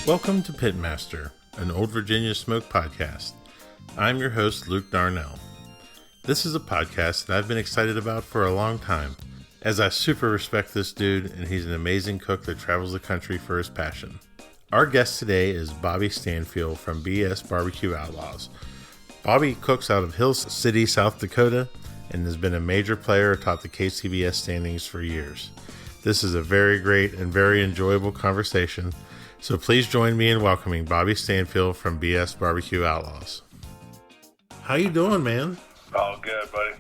Welcome to Pitmaster, an Old Virginia Smoke podcast. I'm your host, Luke Darnell. This is a podcast that I've been excited about for a long time, as I super respect this dude and he's an amazing cook that travels the country for his passion. Our guest today is Bobby Stanfiel from BS Barbecue Outlaws. Bobby cooks out of Hill City, South Dakota, and has been a major player atop the KCBS standings for years. This is a very great and very enjoyable conversation, so please join me in welcoming Bobby Stanfiel from BS Barbecue Outlaws. How you doing, man? All good, buddy.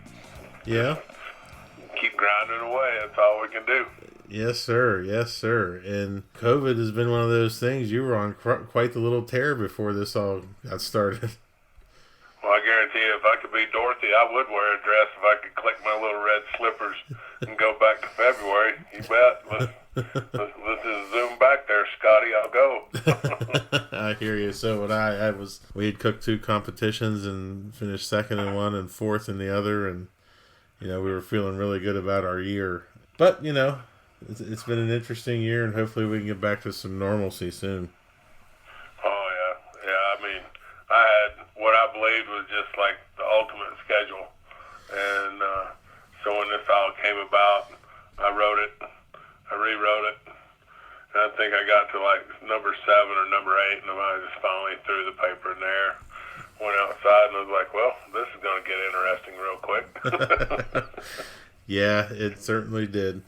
Yeah? Keep grinding away. That's all we can do. Yes, sir. Yes, sir. And COVID has been one of those things. You were on quite the little tear before this all got started. Well, I guarantee you, if I could be Dorothy, I would wear a dress if I could click my little red slippers and go back to February. You bet. Let's zoom back there, Scotty. I'll go. I hear you. So when we had cooked 2 competitions and finished second in one and fourth in the other, and we were feeling really good about our year. But it's been an interesting year, and hopefully we can get back to some normalcy soon. Oh yeah. I mean, I had what I believed was just like the ultimate schedule, and so when this all came about, I wrote it. I rewrote it, and I think I got to like number 7 or number 8, and then I just finally threw the paper in there, went outside, and I was like, well, this is going to get interesting real quick. Yeah, it certainly did.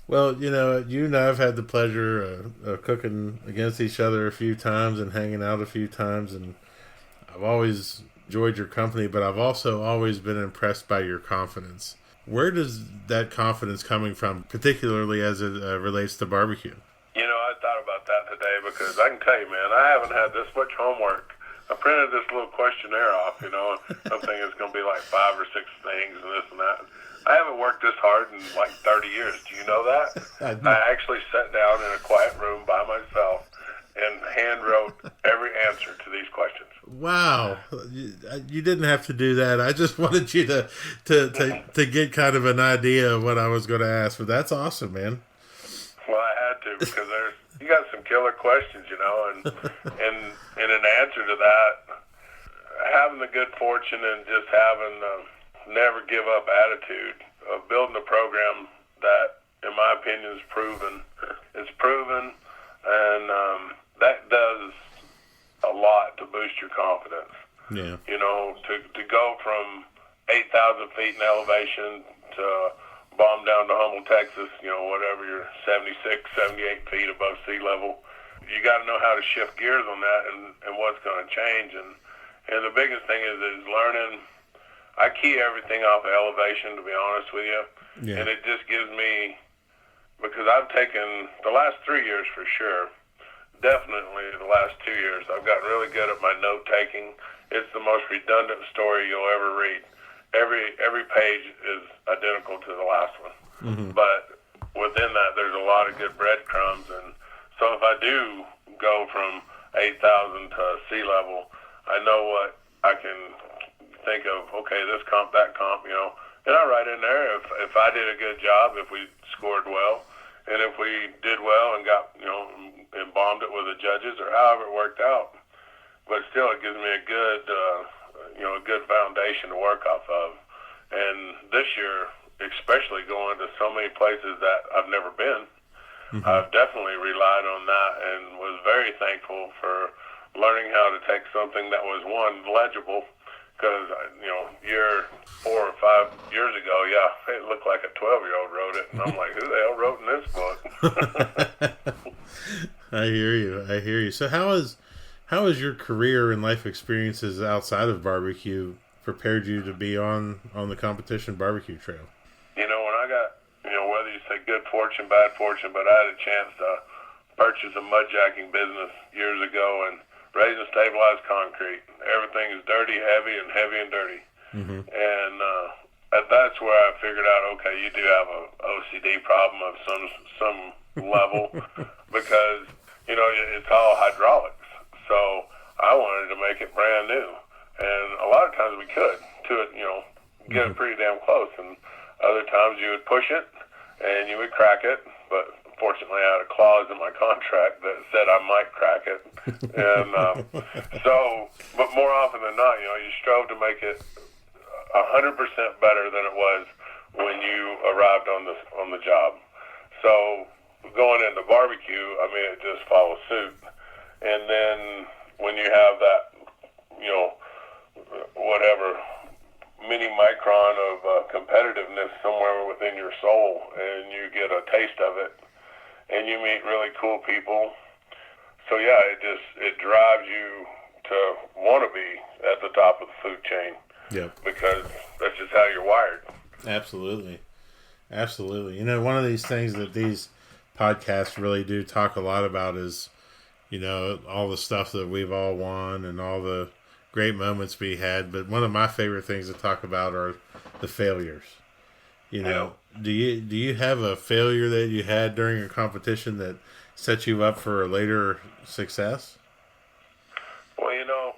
Well, you and I have had the pleasure of cooking against each other a few times and hanging out a few times, and I've always enjoyed your company, but I've also always been impressed by your confidence. Where does that confidence coming from, particularly as it relates to barbecue? I thought about that today because I can tell you, man, I haven't had this much homework. I printed this little questionnaire off, I'm thinking it's going to be like 5 or 6 things and this and that. I haven't worked this hard in like 30 years. Do you know that? I actually sat down in a quiet room by myself and hand wrote every answer to these questions. Wow. You didn't have to do that. I just wanted you to get kind of an idea of what I was going to ask, but that's awesome, man. Well, I had to because you got some killer questions, and in an answer to that, having the good fortune and just having never give up attitude of building a program that, in my opinion, is proven. It's proven, and that does a lot to boost your confidence. Yeah. To go from 8,000 feet in elevation to bomb down to Humble, Texas, whatever, you're 76, 78 feet above sea level. You got to know how to shift gears on that and what's going to change. And the biggest thing is learning. I key everything off of elevation, to be honest with you. Yeah. And it just gives me, because I've taken the last 3 years for sure, definitely the last 2 years, I've gotten really good at my note taking. It's the most redundant story you'll ever read. Every page is identical to the last one. Mm-hmm. But within that, there's a lot of good breadcrumbs. And so if I do go from 8,000 to sea level, I know what I can think of. Okay, this comp, that comp, and I write in there if I did a good job, if we scored well, and if we did well and got, and bombed it with the judges or however it worked out. But still, it gives me a good, a good foundation to work off of. And this year, especially going to so many places that I've never been, mm-hmm. I've definitely relied on that and was very thankful for learning how to take something that was, one, legible, because, year 4 or 5 years ago, it looked like a 12-year-old wrote it. And I'm like, who the hell wrote in this book? I hear you. So how has your career and life experiences outside of barbecue prepared you to be on the competition barbecue trail? When I got, whether you say good fortune, bad fortune, but I had a chance to purchase a mud jacking business years ago and raise and stabilize concrete. Everything is dirty, heavy, and dirty. Mm-hmm. And that's where I figured out, okay, you do have a OCD problem of some level because, it's all hydraulics. So I wanted to make it brand new. And a lot of times we could get it pretty damn close. And other times you would push it and you would crack it. But fortunately I had a clause in my contract that said I might crack it. And but more often than not, you strove to make it 100% better than it was when you arrived on the job. So going into barbecue, I mean, it just follows suit. And then when you have that, whatever mini micron of competitiveness somewhere within your soul, and you get a taste of it, and you meet really cool people. So yeah, it drives you to want to be at the top of the food chain. Yeah. Because that's just how you're wired. Absolutely. Absolutely. One of these things that these podcasts really do talk a lot about is, all the stuff that we've all won and all the great moments we had. But one of my favorite things to talk about are the failures. Yeah. Do you have a failure that you had during a competition that set you up for a later success? Well,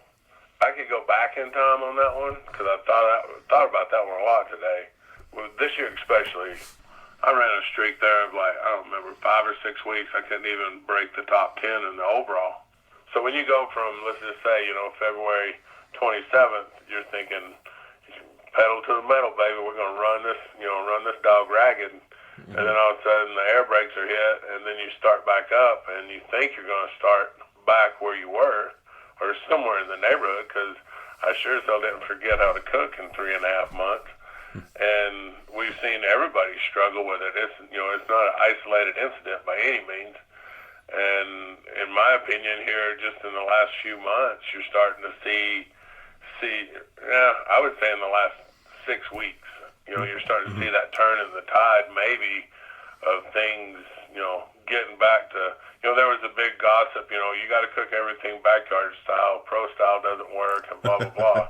I could go back in time on that one because I thought about that one a lot today. Well, this year especially, I ran a streak there of I don't remember, 5 or 6 weeks. I couldn't even break the top 10 in the overall. So when you go from, let's just say, February 27th, you're thinking, pedal to the metal, baby. We're going to run this dog ragged. Mm-hmm. And then all of a sudden the air brakes are hit, and then you start back up, and you think you're going to start back where you were, or somewhere in the neighborhood, because I sure as hell didn't forget how to cook in 3.5 months. And we've seen everybody struggle with it. It's not an isolated incident by any means. And in my opinion, here just in the last few months, you're starting to see, I would say in the last 6 weeks, you're starting to see that turn in the tide, maybe, of things, getting back to, there was a big gossip, you got to cook everything backyard style, pro style doesn't work, and blah, blah, blah.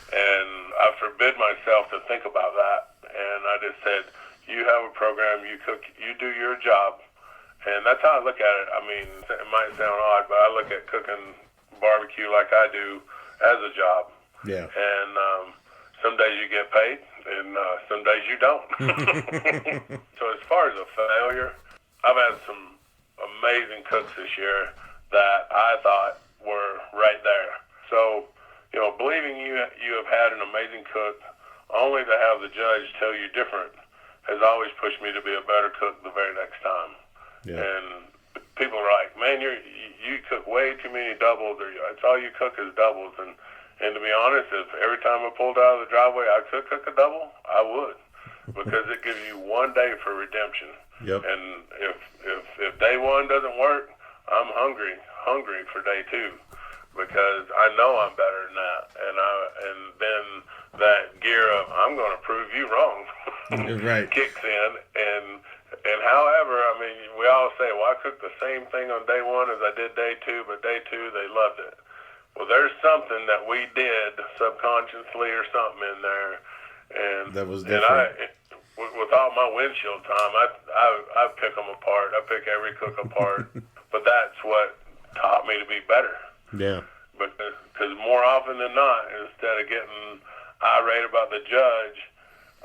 And I forbid myself to think about that. And I just said, you have a program, you cook, you do your job. And that's how I look at it. I mean, it might sound odd, but I look at cooking barbecue like I do as a job. Yeah. And some days you get paid, and some days you don't. So as far as a failure, I've had some amazing cooks this year that I thought were right there. So, believing you have had an amazing cook, only to have the judge tell you different, has always pushed me to be a better cook the very next time. Yeah. And people are like, man, you cook way too many doubles, or it's all you cook is doubles. And to be honest, if every time I pulled out of the driveway I could cook a double, I would, because it gives you one day for redemption. Yep. And if day one doesn't work, I'm hungry for day 2, because I know I'm better than that. And then that gear of I'm going to prove you wrong right. kicks in. And however, I mean, we all say, well, I cooked the same thing on day 1 as I did day 2, but day 2 they loved it. Well, there's something that we did subconsciously or something in there, and that was different. And with all my windshield time, I pick them apart. I pick every cook apart. But that's what taught me to be better. Yeah. Because more often than not, instead of getting irate about the judge,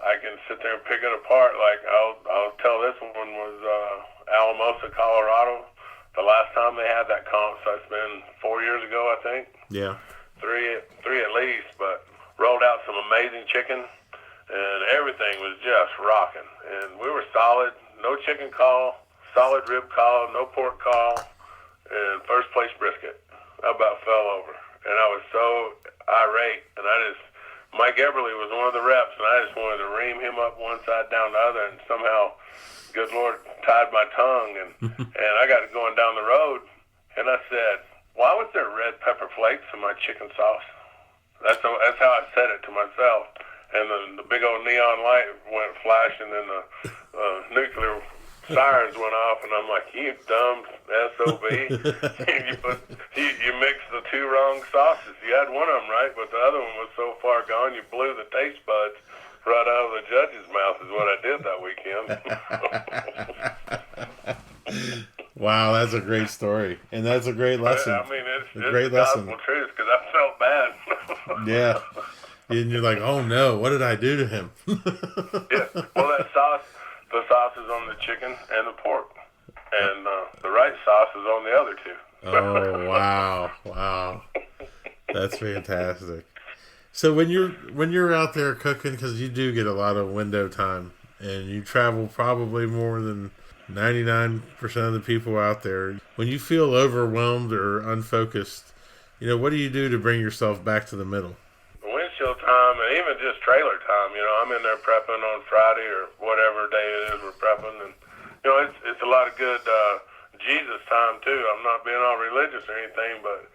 I can sit there and pick it apart. Like I'll tell this one was Alamosa, Colorado. The last time they had that comp, so it's been 4 years ago, I think. Yeah. Three at least, but rolled out some amazing chicken, and everything was just rocking. And we were solid, no chicken call, solid rib call, no pork call, and first place brisket. I about fell over, and I was so irate, and Mike Eberly was one of the reps, and I just wanted to ream him up one side down the other, and somehow, good Lord, tied my tongue, and I got going down the road, and I said, why was there red pepper flakes in my chicken sauce? That's how I said it to myself. And then the big old neon light went flashing, and the nuclear sirens went off, and I'm like, you dumb SOB. you mixed the 2 wrong sauces. You had one of them right, but the other one was so far gone, you blew the taste buds right out of the judge's mouth is what I did that weekend. Wow, that's a great story, and that's a great lesson. I mean, it's the gospel truth, because I felt bad. Yeah, and you're like, oh no, what did I do to him? Yeah, well, the sauce is on the chicken and the pork. and the right sauce is on the other two. Oh, wow. That's fantastic. So when you're out there cooking, because you do get a lot of window time, and you travel probably more than 99% of the people out there, when you feel overwhelmed or unfocused, what do you do to bring yourself back to the middle? Windshield time, and even just trailer time. I'm in there prepping on Friday or whatever day it is we're prepping, and it's a lot of good Jesus time too. I'm not being all religious or anything, but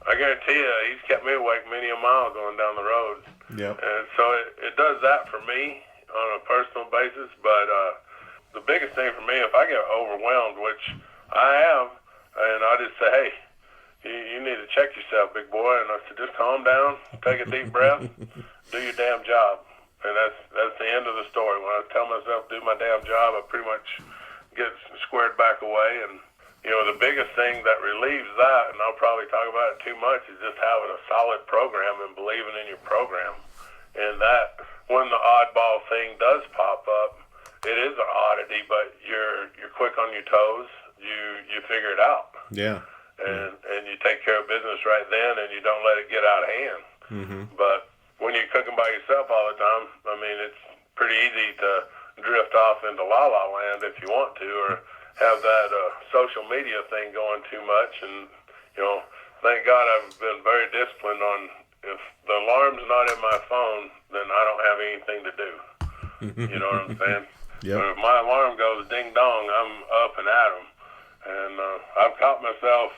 I guarantee you, he's kept me awake many a mile going down the roads. Yep. And so it does that for me on a personal basis. But the biggest thing for me, if I get overwhelmed, which I have, and I just say, hey, you need to check yourself, big boy. And I said, just calm down, take a deep breath, do your damn job. And that's the end of the story. When I tell myself do my damn job, I pretty much get squared back away. And the biggest thing that relieves that, and I'll probably talk about it too much, is just having a solid program and believing in your program. And that, when the oddball thing does pop up, it is an oddity, but you're quick on your toes. You figure it out. Yeah. And you take care of business right then, and you don't let it get out of hand. Mm-hmm. But when you're cooking by yourself all the time, it's pretty easy to drift off into la-la land if you want to, or have that social media thing going too much. And, thank God I've been very disciplined on, if the alarm's not in my phone, then I don't have anything to do. You know what I'm saying? Yep. But if my alarm goes ding-dong, I'm up and at 'em. And I've caught myself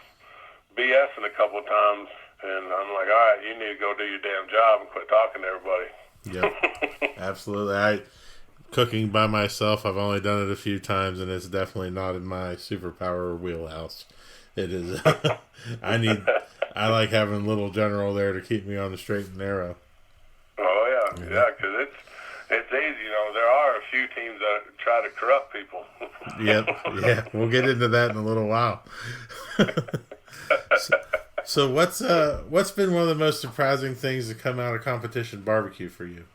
BSing a couple of times, and I'm like, all right, you need to go do your damn job and quit talking to everybody. Yep, absolutely. Cooking by myself, I've only done it a few times, and it's definitely not in my superpower wheelhouse. It is. I like having little general there to keep me on the straight and narrow. Oh yeah, because it's easy. There are a few teams that try to corrupt people. Yeah, we'll get into that in a little while. So what's been one of the most surprising things to come out of competition barbecue for you?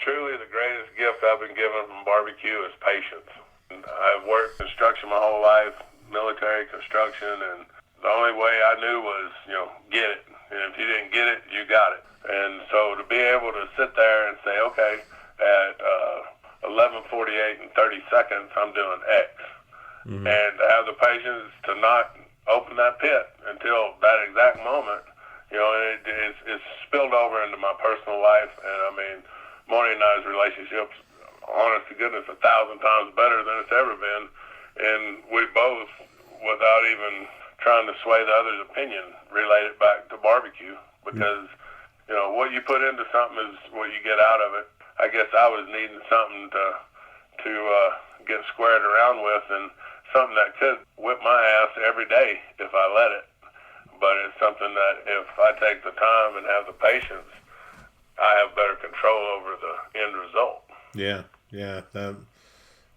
Truly the greatest gift I've been given from barbecue is patience. I've worked construction my whole life, military construction, and the only way I knew was, get it. And if you didn't get it, you got it. And so to be able to sit there and say, okay, at 11:48 and 30 seconds, I'm doing X. Mm-hmm. And to have the patience to not open that pit until that exact moment, it's spilled over into my personal life. And Marty and I's relationship's, honest to goodness, 1,000 times better than it's ever been. And we both, without even trying to sway the other's opinion, relate it back to barbecue. Because, what you put into something is what you get out of it. I guess I was needing something to get squared around with, and something that could whip my ass every day if I let it. But it's something that if I take the time and have the patience, I have better control over the end result. Yeah.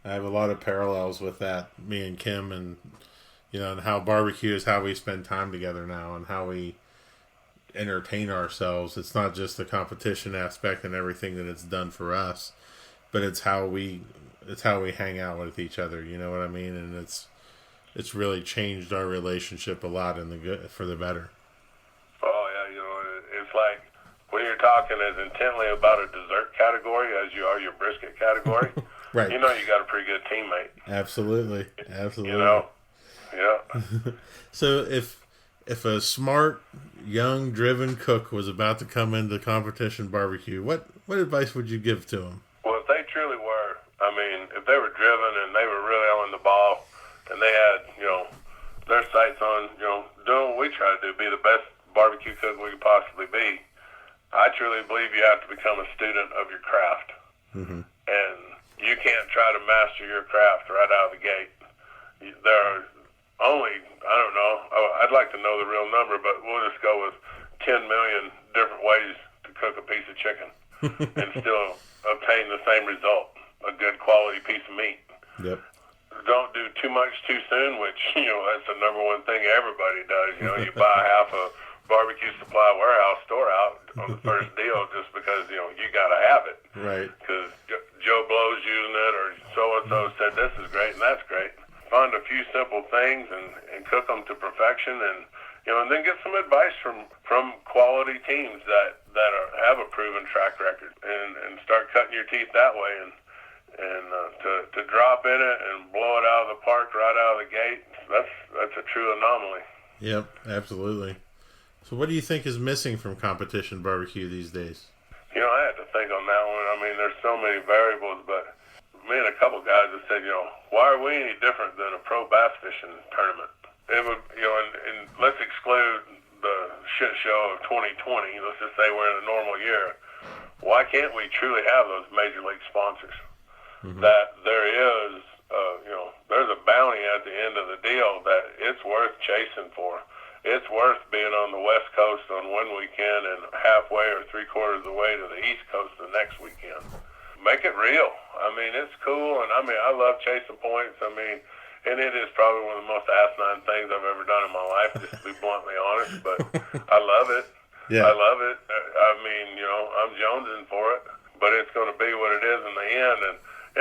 I have a lot of parallels with that. Me and Kim, and and how barbecue is how we spend time together now, and how we entertain ourselves. It's not just the competition aspect and everything that it's done for us, but it's how we hang out with each other. You know what I mean? And it's really changed our relationship a lot for the better. Oh yeah, it's like when you're talking as intently about a dessert category as you are your brisket category. Right. You got a pretty good teammate. Absolutely. Yeah. So if a smart, young, driven cook was about to come into competition barbecue, what advice would you give to him? Well, if they truly were, if they were driven and they were really on the ball, and they had, their sights on, doing what we try to do, be the best barbecue cook we could possibly be, I truly believe you have to become a student of your craft. Mm-hmm. And you can't try to master your craft right out of the gate. There are only, I'd like to know the real number, but we'll just go with 10 million different ways to cook a piece of chicken and still obtain the same result, a good quality piece of meat. Yep. Don't do too much too soon, which, that's the number one thing everybody does. You buy half a barbecue supply warehouse store out on the first deal just because, you got to have it. Right. Because Joe Blow's using it, or so-and-so said this is great and that's great. simple things and cook them to perfection, and and then get some advice from quality teams that have a proven track record, and start cutting your teeth that way, and to drop in it and blow it out of the park right out of the gate, that's a true anomaly. Yep, absolutely. So what do you think is missing from competition barbecue these days? I had to think on that one. I mean, there's so many variables, but me and a couple guys have said, why are we any different than a pro bass fishing tournament? It would, and let's exclude the shit show of 2020. Let's just say we're in a normal year. Why can't we truly have those major league sponsors? Mm-hmm. That there is, there's a bounty at the end of the deal that it's worth chasing for. It's worth being on the West Coast on one weekend and halfway or three-quarters of the way to the East Coast the next weekend. Make it real. I mean, it's cool, and I love chasing points. I mean, and it is probably one of the most asinine things I've ever done in my life, just to be bluntly honest, but I love it. Yeah. I love it. I mean, I'm jonesing for it, but it's going to be what it is in the end.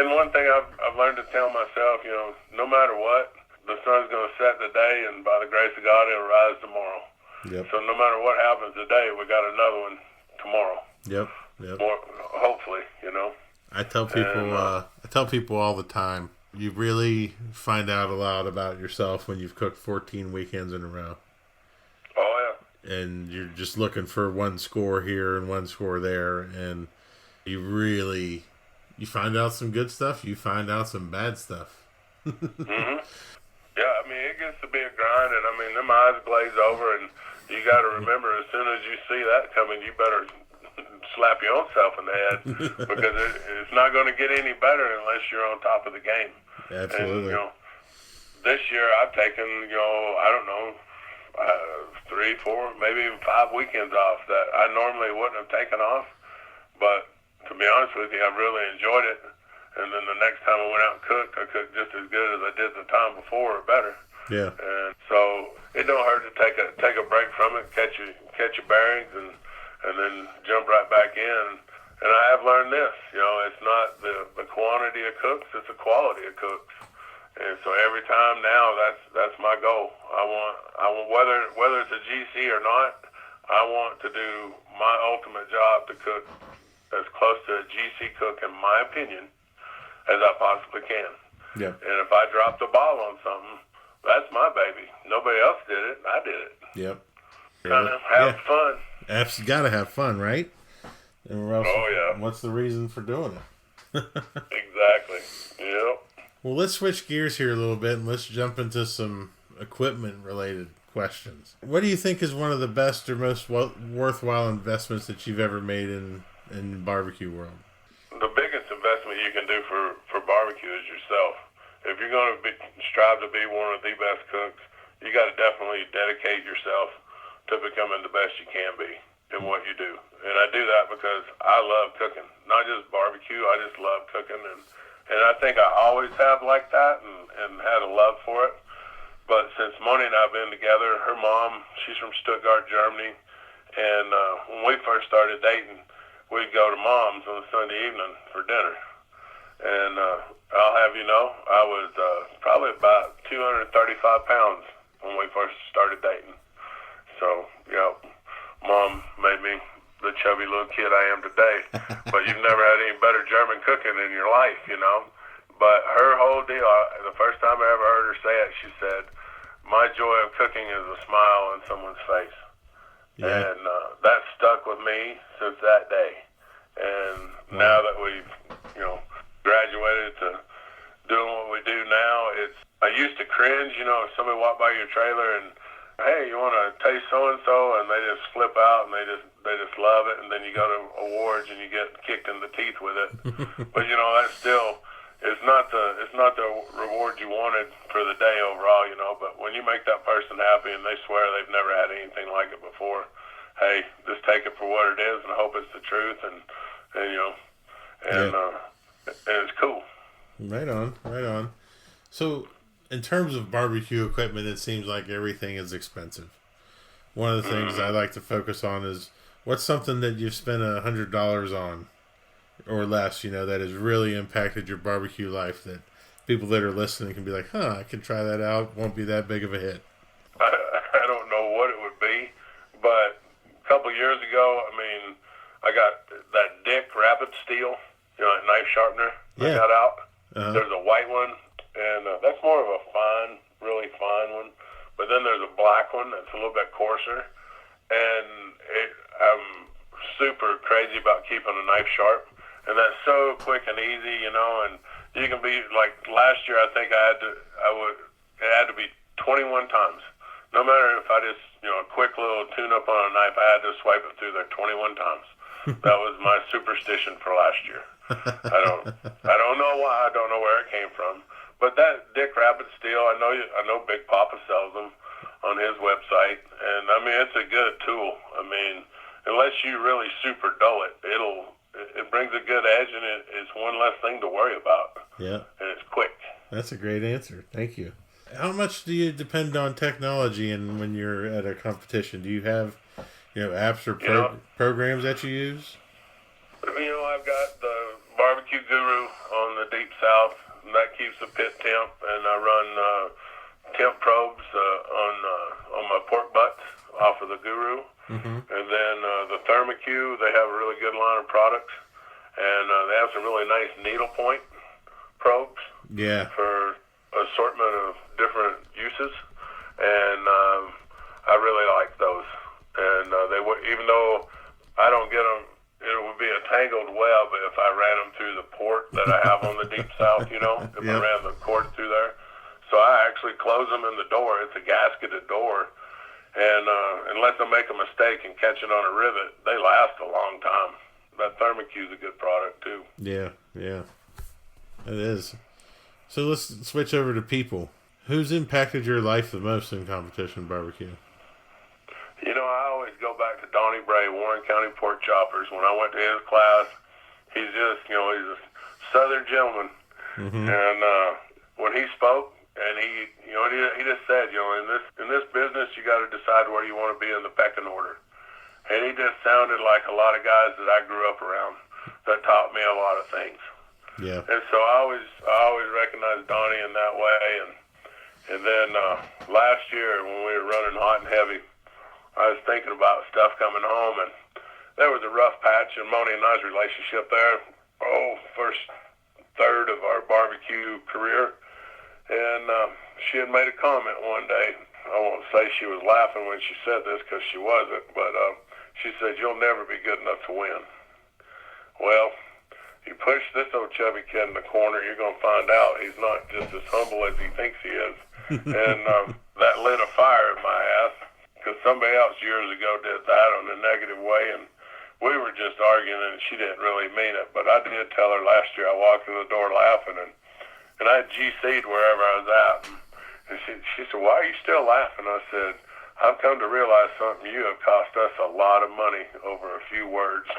And one thing I've learned to tell myself, no matter what, the sun's going to set today, and by the grace of God, it'll rise tomorrow. Yep. So no matter what happens today, we got another one tomorrow. Yep. More, hopefully, I tell people all the time, you really find out a lot about yourself when you've cooked 14 weekends in a row. Oh, yeah. And you're just looking for one score here and one score there, and you find out some good stuff, you find out some bad stuff. Mm-hmm. Yeah, I mean, it gets to be a grind, and I mean, them eyes glaze over, and you got to remember, as soon as you see that coming, you better slap your own self in the head, because it's not going to get any better unless you're on top of the game. Absolutely. And, this year I've taken, I don't know, 3, 4, maybe even 5 weekends off that I normally wouldn't have taken off, but to be honest with you, I really enjoyed it. And then the next time I went out and cooked, I cooked just as good as I did the time before, or better. Yeah. And so it don't hurt to take a break from it, catch your bearings, and then jump right back in. And I have learned this, it's not the quantity of cooks, it's the quality of cooks. And so every time now, that's my goal. I want whether it's a GC or not, I want to do my ultimate job to cook as close to a GC cook, in my opinion, as I possibly can. Yeah. And if I drop the ball on something, that's my baby. Nobody else did it. I did it. Yep. Kind of have fun. Absolutely, got to have fun, right? Oh, yeah. What's the reason for doing it? Exactly. Yep. Well, let's switch gears here a little bit, and let's jump into some equipment-related questions. What do you think is one of the best or most worthwhile investments that you've ever made in barbecue world? The biggest investment you can do for barbecue is yourself. If you're going to strive to be one of the best cooks, you got to definitely dedicate yourself to becoming the best you can be in what you do. And I do that because I love cooking. Not just barbecue, I just love cooking. And I think I always have liked that and had a love for it. But since Moni and I have been together, her mom, she's from Stuttgart, Germany. And when we first started dating, we'd go to Mom's on a Sunday evening for dinner. And I'll have you know, I was probably about 235 pounds when we first started dating. So, Mom made me the chubby little kid I am today. But you've never had any better German cooking in your life, But her whole deal, the first time I ever heard her say it, she said, "My joy of cooking is a smile on someone's face." Yeah. And that stuck with me since that day. And now that we've, graduated to doing what we do now, I used to cringe, if somebody walked by your trailer and, "Hey, you want to taste so-and-so?" and they just flip out and they just love it. And then you go to awards and you get kicked in the teeth with it. But, that's still, it's not the reward you wanted for the day overall, but when you make that person happy and they swear they've never had anything like it before, hey, just take it for what it is and hope it's the truth, and it's cool. Right on. So, in terms of barbecue equipment, it seems like everything is expensive. One of the things I like to focus on is what's something that you've spent $100 on or less, that has really impacted your barbecue life that people that are listening can be like, I can try that out. Won't be that big of a hit. I don't know what it would be, but a couple of years ago, I got that Dick Rapid Steel, that knife sharpener I got out. Uh-huh. There's a white one, and that's more of a fine, really fine one. But then there's a black one that's a little bit coarser, and I'm super crazy about keeping a knife sharp, and that's so quick and easy, and you can be like last year. I think it had to be 21 times. No matter if I just a quick little tune up on a knife, I had to swipe it through there 21 times. That was my superstition for last year. I don't know why. I don't know where it came from. But that Dick Rapid Steel, I know Big Papa sells them on his website, and it's a good tool. Unless you really super dull it, it brings a good edge, and it's one less thing to worry about. Yeah. And it's quick. That's a great answer. Thank you. How much do you depend on technology and when you're at a competition? Do you have, apps or programs that you use? I've got the Barbecue Guru on the Deep South, and that keeps the pit temp, and I run temp probes on my pork butts off of the Guru. Mm-hmm. And then the Thermacue, they have a really good line of products, and they have some really nice needlepoint probes for assortment of different uses, and I really like those. And they would, even though I don't get them, it would be a tangled web if I ran them through the port that I have on the Deep South, if I ran the cord through there. So I actually close them in the door. It's a gasketed door. And unless I make a mistake and catch it on a rivet, they last a long time. That Thermacue is a good product, too. Yeah. It is. So let's switch over to people. Who's impacted your life the most in competition barbecue? I always go back to Donnie Bray, Warren County Pork Choppers. When I went to his class, he's just, he's a Southern gentleman. Mm-hmm. And when he spoke, and he just said, in this business, you got to decide where you want to be in the pecking order. And he just sounded like a lot of guys that I grew up around that taught me a lot of things. Yeah. And so I always recognized Donnie in that way. And then last year when we were running hot and heavy, I was thinking about stuff coming home, and there was a rough patch in Moni and I's relationship there. First third of our barbecue career. And she had made a comment one day. I won't say she was laughing when she said this because she wasn't, but she said, "You'll never be good enough to win." Well, you push this old chubby kid in the corner, you're going to find out he's not just as humble as he thinks he is. And that lit a fire in my ass, because somebody else years ago did that on a negative way, and we were just arguing, and she didn't really mean it. But I did tell her last year, I walked through the door laughing, and I GC'd wherever I was at. And she said, "Why are you still laughing?" I said, "I've come to realize something. You have cost us a lot of money over a few words."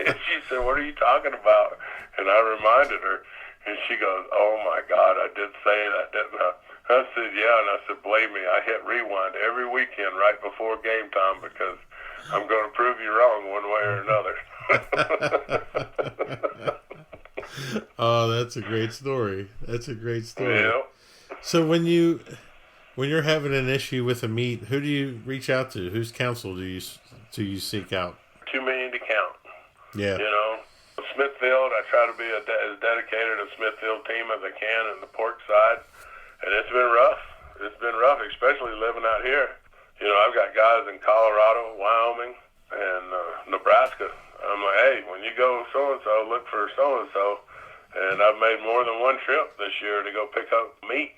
And she said, "What are you talking about?" And I reminded her, and she goes, "Oh my God, I did say that, didn't I?" I said, "Yeah," and I said, "Believe me, I hit rewind every weekend right before game time because I'm going to prove you wrong one way or another." Oh, that's a great story. Yeah. So when you're having an issue with a meat, who do you reach out to? Whose counsel do you seek out? Too many to count. Yeah. Smithfield, I try to be as dedicated a Smithfield team as I can in the pork side, and it's been rough. It's been rough, especially living out here. I've got guys in Colorado, Wyoming, and Nebraska. I'm like, "Hey, when you go so-and-so, look for so-and-so." And I've made more than one trip this year to go pick up meat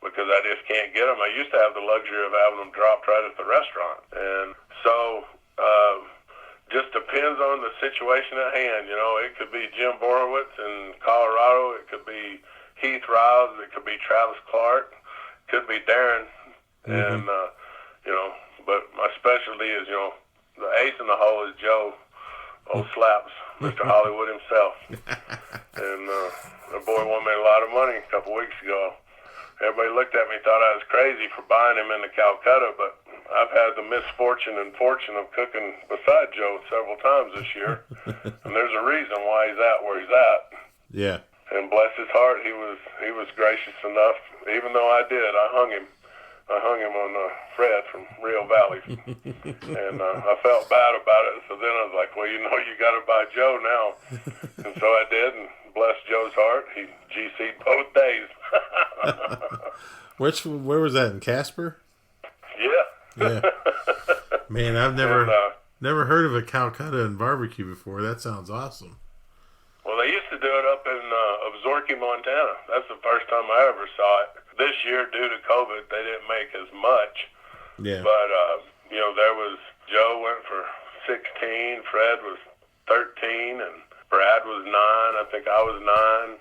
because I just can't get them. I used to have the luxury of having them dropped right at the restaurant. And so just depends on the situation at hand. It could be Jim Borowitz in Colorado. It could be Heath Riles. It could be Travis Clark. It could be Darren. Mm-hmm. And, but my specialty is, the ace in the hole is Joe. Old Slaps, Mr. Hollywood himself. And the boy won me a lot of money a couple weeks ago. Everybody looked at me, thought I was crazy for buying him into Calcutta, but I've had the misfortune and fortune of cooking beside Joe several times this year. And there's a reason why he's at where he's at. Yeah. And bless his heart, he was gracious enough. Even though I hung him. I hung him on Fred from Rio Valley, and I felt bad about it. So then I was like, well, you got to buy Joe now. And so I did, and bless Joe's heart. He GC'd both days. Where was that, in Casper? Yeah. Man, I've never heard of a Calcutta and barbecue before. That sounds awesome. Well, they used to do it up in Absaroka, Montana. That's the first time I ever saw it. This year, due to COVID, they didn't make as much. Yeah. But, there was, Joe went for 16, Fred was 13, and Brad was 9. I think I was 9.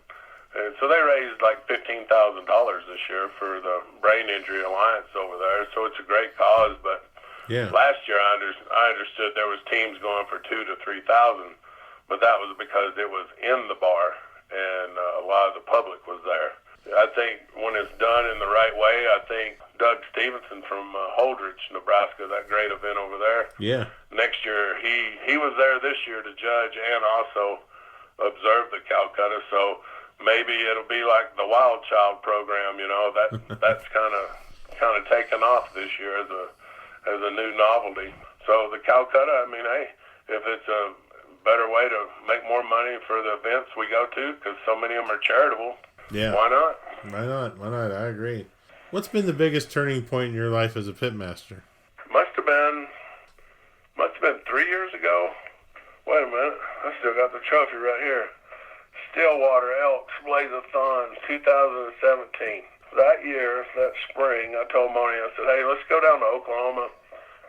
And so they raised like $15,000 this year for the Brain Injury Alliance over there. So it's a great cause. But last year I understood there was teams going for $2,000 to $3,000, but that was because it was in the bar and a lot of the public was there. I think when it's done in the right way, I think Doug Stevenson from Holdridge, Nebraska, that great event over there. Yeah. Next year, he was there this year to judge and also observe the Calcutta. So maybe it'll be like the Wild Child program. That's kind of taken off this year as a new novelty. So the Calcutta, I mean, hey, if it's a better way to make more money for the events we go to, because so many of them are charitable. Yeah. Why not? Why not? I agree. What's been the biggest turning point in your life as a pitmaster? Must have been 3 years ago. Wait a minute. I still got the trophy right here. Stillwater Elks Blaze-a-thon 2017. That year, that spring, I told Moni, I said, hey, let's go down to Oklahoma.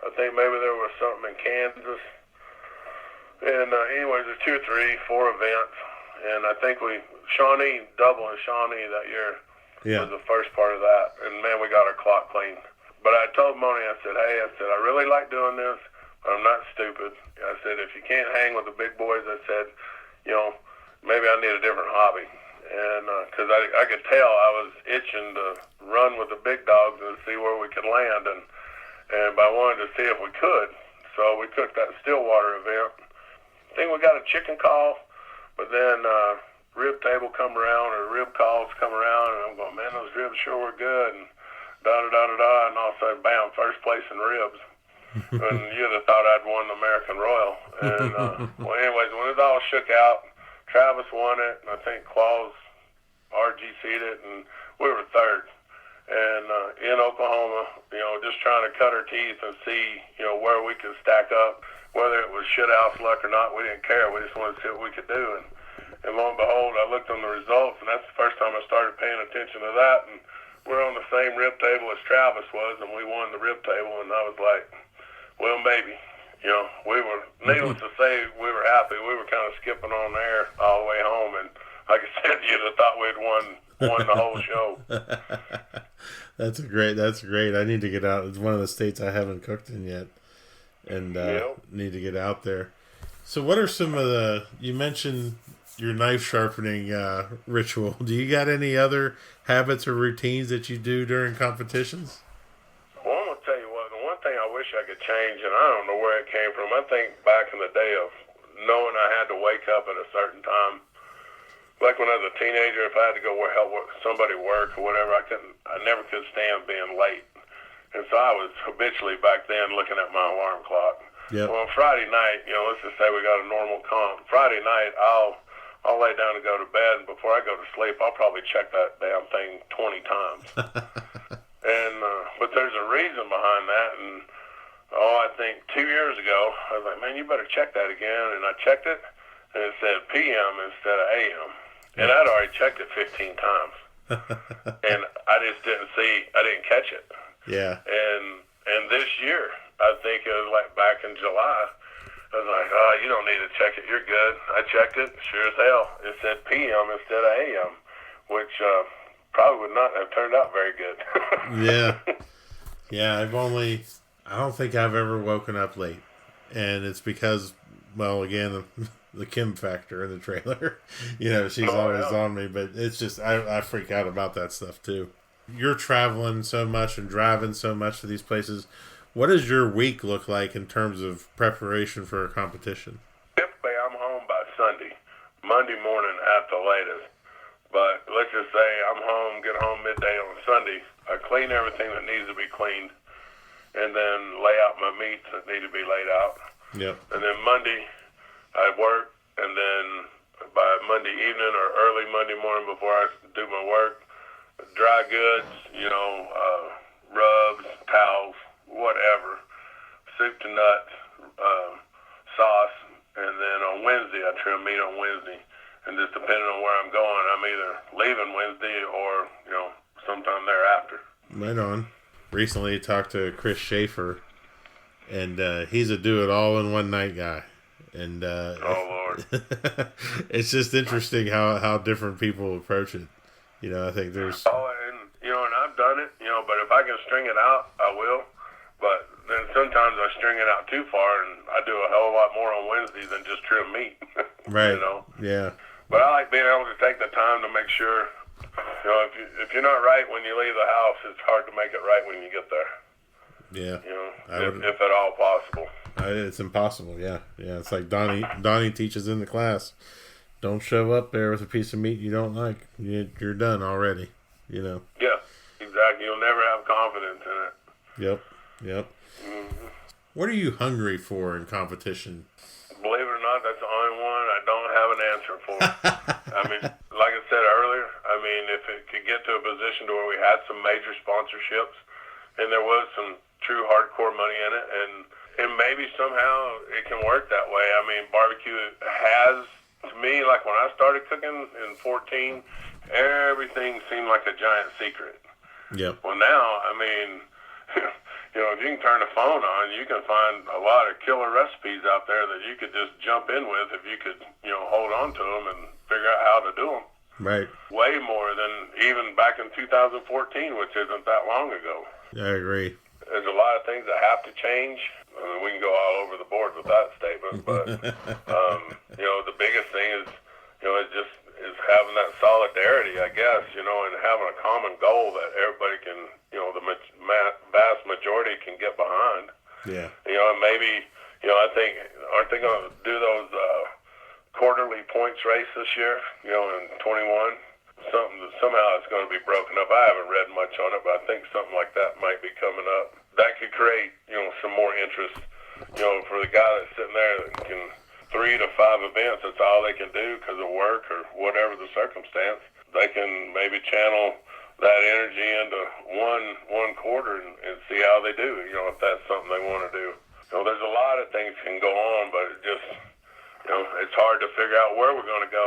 I think maybe there was something in Kansas. And anyways, there's 2 or 3, 4 events. And I think Shawnee, double in Shawnee that year was the first part of that. And, man, we got our clock clean. But I told Moni, I said, I really like doing this, but I'm not stupid. I said, if you can't hang with the big boys, I said, maybe I need a different hobby. And because I could tell I was itching to run with the big dogs and see where we could land. But I wanted to see if we could. So we took that Stillwater event. I think we got a chicken call. But then rib table come around, or rib calls come around, and I'm going, man, those ribs sure were good, and da-da-da-da-da, and all of a sudden, bam, first place in ribs. And you'd have thought I'd won the American Royal. And, well, anyways, when it all shook out, Travis won it, and I think Claus RGC'd it, and we were third. And in Oklahoma, just trying to cut our teeth and see, where we could stack up. Whether it was shithouse luck or not, we didn't care. We just wanted to see what we could do. And lo and behold, I looked on the results, and that's the first time I started paying attention to that. And we're on the same rib table as Travis was, and we won the rib table. And I was like, well, maybe. We were, needless to say, we were happy. We were kind of skipping on air all the way home. And like I said, you'd have thought we'd won the whole show. That's great. I need to get out. It's one of the states I haven't cooked in yet. And need to get out there. So what are some of you mentioned your knife sharpening ritual. Do you got any other habits or routines that you do during competitions? Well, I'm going to tell you what, the one thing I wish I could change, and I don't know where it came from, I think back in the day of knowing I had to wake up at a certain time. Like when I was a teenager, if I had to go help somebody work or whatever, I never could stand being late. And so I was habitually back then looking at my alarm clock. Yep. Well, on Friday night, let's just say we got a normal comp. Friday night, I'll lay down to go to bed, and before I go to sleep, I'll probably check that damn thing 20 times. But there's a reason behind that, and I think 2 years ago, I was like, man, you better check that again. And I checked it, and it said PM instead of AM. And I'd already checked it 15 times. And I just didn't catch it. Yeah. And this year, I think it was like back in July, I was like, oh, you don't need to check it. You're good. I checked it. Sure as hell. It said PM instead of AM, which probably would not have turned out very good. Yeah. Yeah, I don't think I've ever woken up late. And it's because, well, again, the Kim factor in the trailer. She's always on me. But it's just, I freak out about that stuff, too. You're traveling so much and driving so much to these places. What does your week look like in terms of preparation for a competition? Typically, I'm home by Sunday, Monday morning at the latest. But let's just say I'm home, get home midday on Sunday. I clean everything that needs to be cleaned, and then lay out my meats that need to be laid out. Yep. And then Monday, I work, and then by Monday evening or early Monday morning before I do my work, dry goods, rubs, towels, whatever, soup to nuts, sauce, and then on Wednesday I trim meat on Wednesday. And just depending on where I'm going, I'm either leaving Wednesday or, sometime thereafter. Right on. Recently talked to Chris Schaefer, and he's a do-it-all-in-one-night guy. And oh, Lord. It's just interesting how different people approach it. I think there's... Oh, and I've done it, but if I can string it out, I will. But then sometimes I string it out too far, and I do a hell of a lot more on Wednesday than just trim meat. Right. Yeah. But I like being able to take the time to make sure, if you're not right when you leave the house, it's hard to make it right when you get there. Yeah. If at all possible. It's impossible, yeah. Yeah, it's like Donnie teaches in the class. Don't show up there with a piece of meat you don't like. You're done already, Yeah, exactly. You'll never have confidence in it. Yep. Mm-hmm. What are you hungry for in competition? Believe it or not, that's the only one I don't have an answer for. I mean, like I said earlier, if it could get to a position to where we had some major sponsorships and there was some true hardcore money in it, and maybe somehow it can work that way. Barbecue has, to me, like when I started cooking in 14, everything seemed like a giant secret. Yep. Well, now, if you can turn the phone on, you can find a lot of killer recipes out there that you could just jump in with if you could, hold on to them and figure out how to do them. Right. Way more than even back in 2014, which isn't that long ago. I agree. There's a lot of things that have to change. We can go all over the board with that statement, but the biggest thing is, is having that solidarity, I guess, and having a common goal that everybody can, the vast majority can get behind. Yeah. And maybe, I think, aren't they going to do those quarterly points race this year, in 21? Somehow it's going to be broken up. I haven't read much on it, but I think something like that might be coming up. That could create, some more interest, for the guy that's sitting there that can 3 to 5 events. That's all they can do because of work or whatever the circumstance. They can maybe channel that energy into one quarter and see how they do, if that's something they want to do. There's a lot of things can go on, but it just, it's hard to figure out where we're going to go.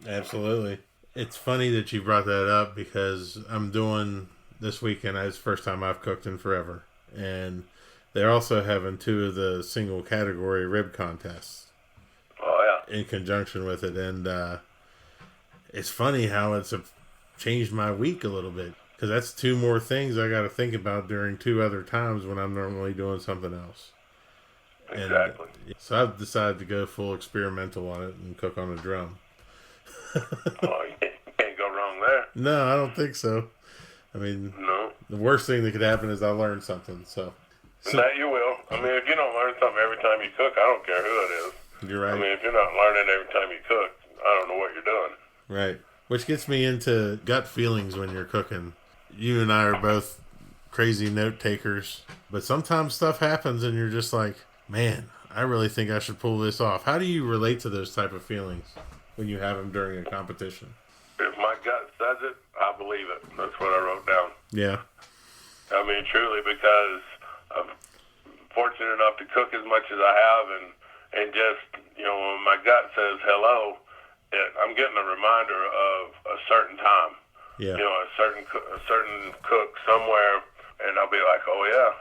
Absolutely. It's funny that you brought that up because I'm doing this weekend. It's the first time I've cooked in forever. And they're also having 2 of the single category rib contests. Oh, yeah. In conjunction with it. And it's funny how it's changed my week a little bit. Because that's 2 more things I got to think about during 2 other times when I'm normally doing something else. Exactly. And so I've decided to go full experimental on it and cook on a drum. Oh, you can't go wrong there. No, I don't think so. No. The worst thing that could happen is I learn something. So That you will. If you don't learn something every time you cook, I don't care who it is. You're right. If you're not learning every time you cook, I don't know what you're doing. Right. Which gets me into gut feelings when you're cooking. You and I are both crazy note takers, but sometimes stuff happens and you're just like, man, I really think I should pull this off. How do you relate to those type of feelings when you have them during a competition? If my gut says it, I believe it. That's what I wrote down. Yeah. Truly, because I'm fortunate enough to cook as much as I have, and just, when my gut says hello, I'm getting a reminder of a certain time. Yeah. A certain cook somewhere, and I'll be like, oh yeah,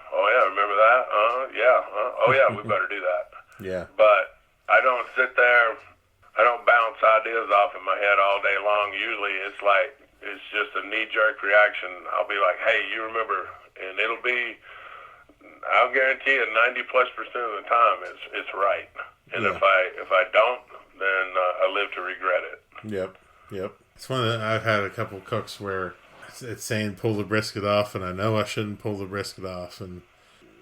remember that? Oh yeah, we better do that. Yeah. But I don't sit there, I don't bounce ideas off in my head all day long. Usually it's just a knee-jerk reaction. I'll be like, hey, you remember, and it'll be, I'll guarantee you 90+% of the time it's right. And yeah. if I don't, then I live to regret it. Yep. It's one that I've had a couple cooks where it's saying pull the brisket off, and I know I shouldn't pull the brisket off, and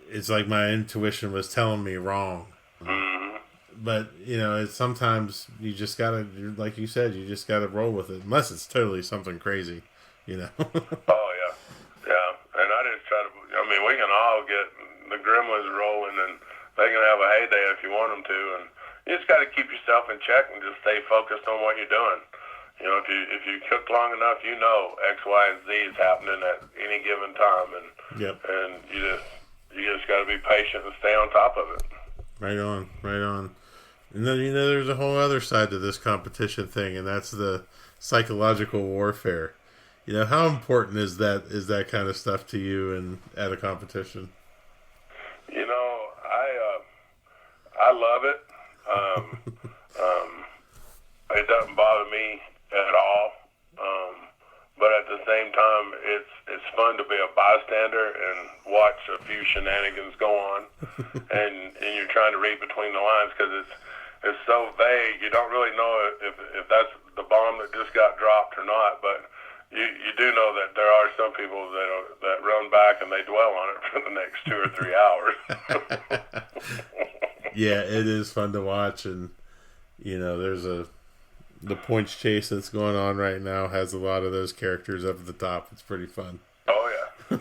it's like my intuition was telling me wrong. Mm-hmm. But it's sometimes you just gotta, like you said, you just gotta roll with it, unless it's totally something crazy. Oh yeah, yeah. And I just try to. I mean, we can all get the gremlins rolling, and they can have a heyday if you want them to. And you just got to keep yourself in check and just stay focused on what you're doing. If you cook long enough, X, Y, and Z is happening at any given time, and yep. And you just got to be patient and stay on top of it. Right on, right on. And then there's a whole other side to this competition thing, and that's the psychological warfare. How important is that kind of stuff to you and at a competition? I love it. It doesn't bother me at all. But at the same time, it's fun to be a bystander and watch a few shenanigans go on, and you're trying to read between the lines because it's so vague. You don't really know if that's the bomb that just got dropped or not. But you do know that there are some people that run back and they dwell on it for the next 2 or 3 hours. Yeah, it is fun to watch, and there's the points chase that's going on right now has a lot of those characters up at the top. It's pretty fun. Oh yeah, yeah.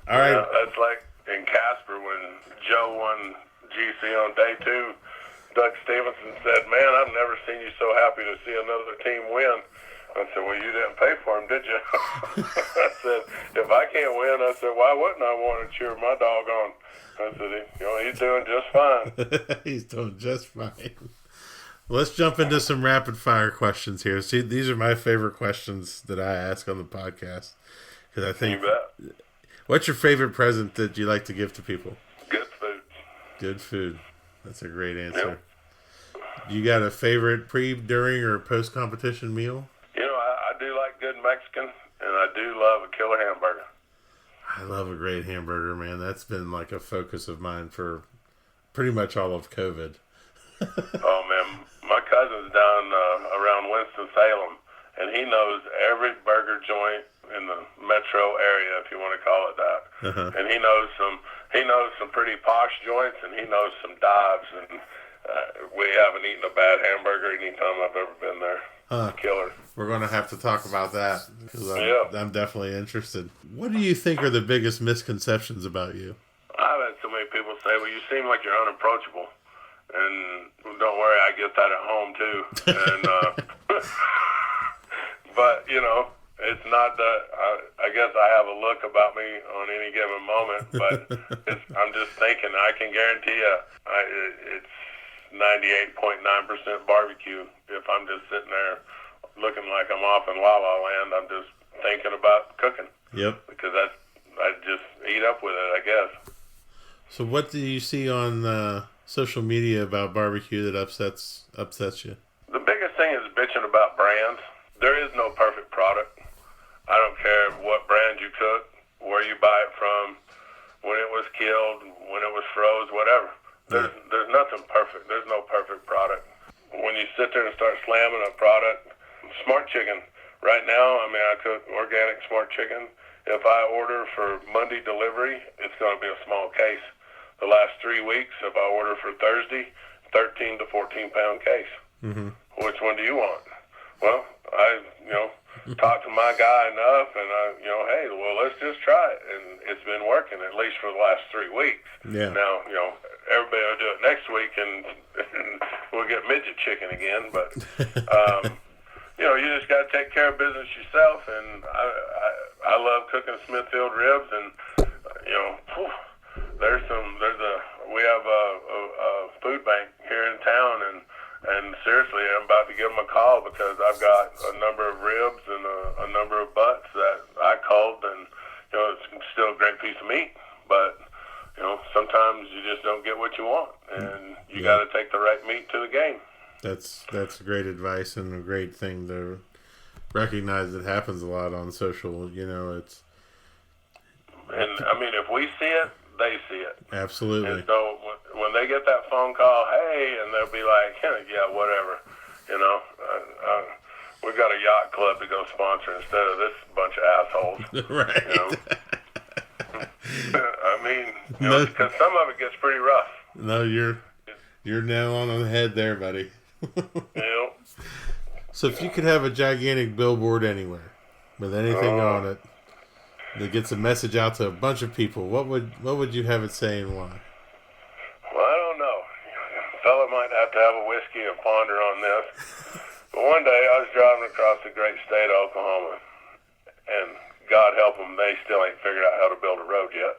All right. Yeah, that's like in Casper when Joe won GC on day 2. Doug Stevenson said, "Man, I've never seen you so happy to see another team win." I said, "Well, you didn't pay for him, did you?" I said, "If I can't win," I said, "why wouldn't I want to cheer my dog on?" I said, "He's doing just fine." He's doing just fine. Let's jump into some rapid fire questions here. See, these are my favorite questions that I ask on the podcast because I think. You bet. What's your favorite present that you like to give to people? Good food. Good food. That's a great answer. Yep. You got a favorite pre, during, or post competition meal? I do like good Mexican, and I do love a killer hamburger. I love a great hamburger, man. That's been like a focus of mine for pretty much all of COVID. Oh, man. My cousin's down around Winston-Salem, and he knows every burger joint in the metro area, if you want to call it that. Uh-huh. And he knows some pretty posh joints, and he knows some dives, and we haven't eaten a bad hamburger anytime I've ever been there. Huh. Killer. We're going to have to talk about that because I'm definitely interested. What do you think are the biggest misconceptions about you? I've had so many people say, "Well, you seem like you're unapproachable." And don't worry, I get that at home too. And but it's not that. I guess I have a look about me on any given moment, but I'm just thinking. I can guarantee you, it's 98.9% barbecue. If I'm just sitting there looking like I'm off in La La Land, I'm just thinking about cooking. Yep. Because I just eat up with it, I guess. So what do you see on social media about barbecue that upsets you? The biggest thing is bitching about brands. There is no perfect product. I don't care what brand you cook, where you buy it from, when it was killed, when it was froze, whatever. There's nothing perfect. There's no perfect product. When you sit there and start slamming a product, smart chicken. Right now, I cook organic smart chicken. If I order for Monday delivery, it's going to be a small case. The last 3 weeks, if I order for Thursday, 13 to 14 pound case. Mm-hmm. Which one do you want? Well, I talked to my guy enough, and hey, well, let's just try it, and it's been working at least for the last 3 weeks. Yeah. Now, everybody will do it next week, and we'll get midget chicken again. But you just got to take care of business yourself, and I love cooking Smithfield ribs, and we have a food bank here in town, and seriously, I'm about to give them a call because I've got a number of ribs and a number of butts that I culled, and it's still a great piece of meat, but sometimes you just don't get what you want, and you got to take the right meat to the game. That's great advice and a great thing to recognize. It happens a lot on social. It's. And if we see it, they see it. Absolutely. And so when they get that phone call, hey, and they'll be like, yeah, whatever. We've got a yacht club to go sponsor instead of this bunch of assholes. Right. I mean, because some of it gets pretty rough. No, you're nail on the head there, buddy. So if you could have a gigantic billboard anywhere with anything on it that gets a message out to a bunch of people, what would you have it say and why? Well, I don't know. A fella might have to have a whiskey and ponder on this. But one day I was driving across the great state of Oklahoma, and God help them, they still ain't figured out how to build a road yet.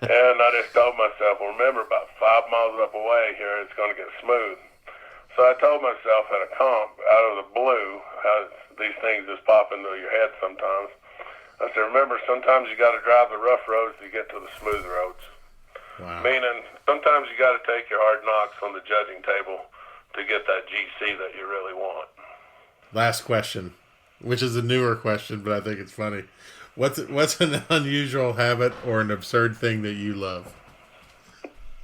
And I just told myself, well, remember, about 5 miles up away here, it's going to get smooth. So I told myself at a comp, out of the blue, how these things just pop into your head sometimes. I said, remember, sometimes you got to drive the rough roads to get to the smooth roads. Wow. Meaning, sometimes you got to take your hard knocks on the judging table to get that GC that you really want. Last question, which is a newer question, but I think it's funny. What's an unusual habit or an absurd thing that you love?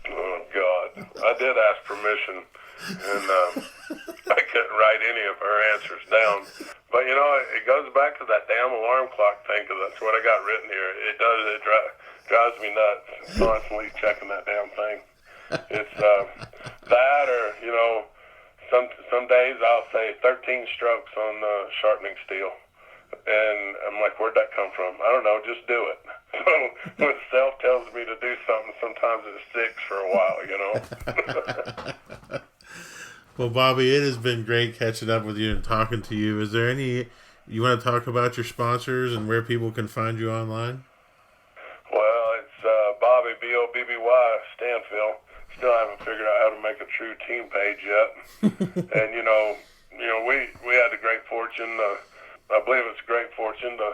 Oh, God. I did ask permission, and I couldn't write any of her answers down. But, it goes back to that damn alarm clock thing, because that's what I got written here. It does. It drives me nuts, constantly checking that damn thing. It's that or, some days I'll say 13 strokes on sharpening steel. And I'm like, where'd that come from? I don't know, just do it. So when self tells me to do something, sometimes it sticks for a while, Well, Bobby, it has been great catching up with you and talking to you. Is there any, you want to talk about your sponsors and where people can find you online? Well, it's Bobby, B-O-B-B-Y, Stanfiel. Still haven't figured out how to make a true team page yet. And, we had the great fortune, I believe it's a great fortune to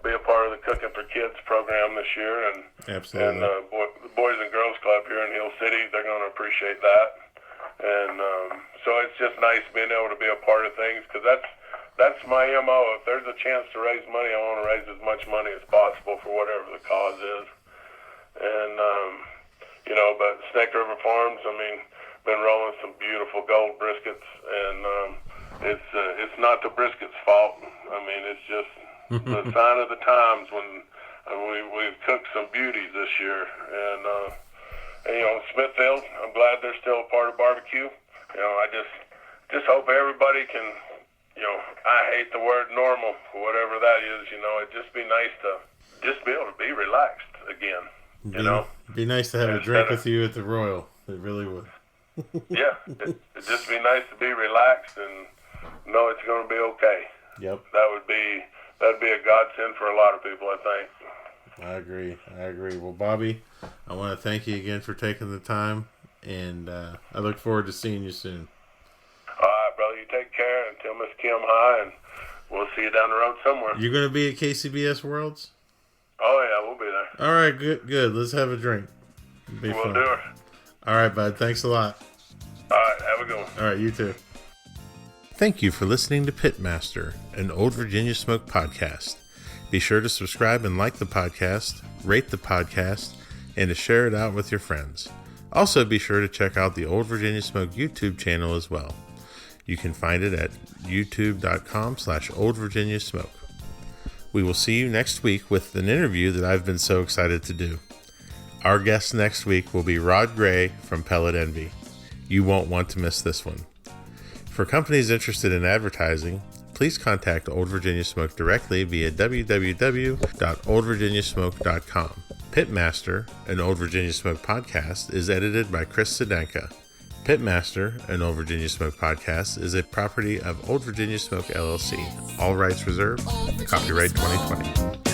be a part of the Cooking for Kids program this year. And absolutely. And the Boys and Girls Club here in Hill City, they're going to appreciate that. And so it's just nice being able to be a part of things, because that's my MO. If there's a chance to raise money, I want to raise as much money as possible for whatever the cause is. And, but Snake River Farms, been rolling some beautiful gold briskets, and it's not the brisket's fault. It's just the sign of the times when we've cooked some beauties this year. And Smithfield, I'm glad they're still a part of barbecue. I just hope everybody can, I hate the word normal, whatever that is, it'd just be nice to just be able to be relaxed again, Be nice to have a drink with you at the Royal. It really would. Yeah, it'd just be nice to be relaxed and know it's going to be okay. Yep. That'd be a godsend for a lot of people, I think. I agree. Well, Bobby, I want to thank you again for taking the time, and I look forward to seeing you soon. All right, brother. You take care, and tell Miss Kim hi, and we'll see you down the road somewhere. You're going to be at KCBS Worlds? Oh, yeah, we'll be there. All right, good. Let's have a drink. We'll do it. All right, bud. Thanks a lot. All right, have a good one. All right, you too. Thank you for listening to Pitmaster, an Old Virginia Smoke podcast. Be sure to subscribe and like the podcast, rate the podcast, and to share it out with your friends. Also, be sure to check out the Old Virginia Smoke YouTube channel as well. You can find it at youtube.com/oldvirginiasmoke. We will see you next week with an interview that I've been so excited to do. Our guest next week will be Rod Gray from Pellet Envy. You won't want to miss this one. For companies interested in advertising, please contact Old Virginia Smoke directly via www.oldvirginiasmoke.com. Pitmaster, an Old Virginia Smoke podcast, is edited by Chris Sedanka. Pitmaster, an Old Virginia Smoke podcast, is a property of Old Virginia Smoke LLC. All rights reserved. Copyright 2020.